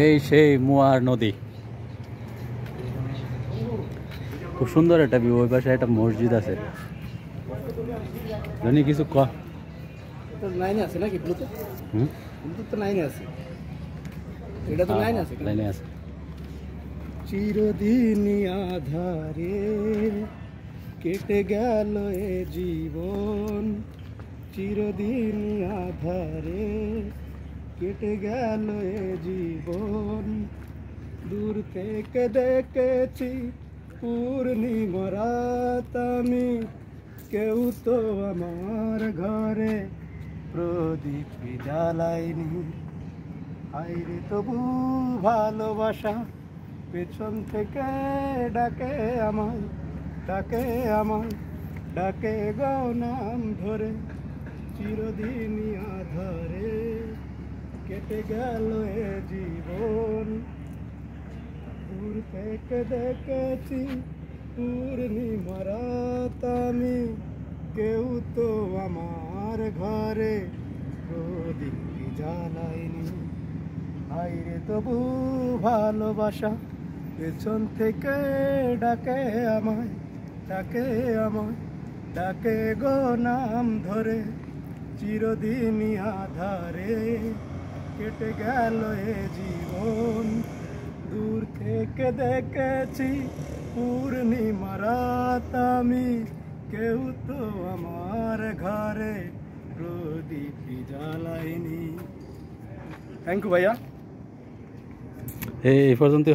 এই সেই মুয়ার নদী, খুব সুন্দর একটা ভিউ। ওই পাশে একটা মসজিদ আছে। জানি কিছু লাইনে আছে নাকি ব্লুটুথ? ব্লুটুথ তো লাইনে আছে, এটা তো লাইন আছে, লাইনে আছে। চিরদিন আধারে কেটে গেল এ জীবন, চিরদিন আধারে কেটে গেল এ জীবন। দূর থেকে দেখেছি পূর্ণিমা রাত আমি, কেউ তো আমার ঘরে প্রদীপ জ্বালায়নি। হায়রে তবু ভালোবাসা পেছন থেকে ডাকে আমায়, ডাকে আমায়, ডাকে গো নাম ধরে। চিরদিন আধারে কেটে গেল এ জীবন। দূর থেকে দেখেছি পূর্ণিমা রাত আমি, কেউ তো আমার ঘরে প্রদীপ জ্বালায়নি। হায়রে তবু ভালোবাসা পেছন থেকে ডাকে আমায়, ডাকে আমায়, ডাকে গো নাম ধরে। চিরদিন আধারে কেটে গেল এ জীবন। দূর থেকে দেখেছি পূর্ণিমা রাত আমি, কেউ তো আমার ঘরে প্রদীপ জ্বালায়নি। থ্যাংক ইউ ভাইয়া। এই পর্যন্ত।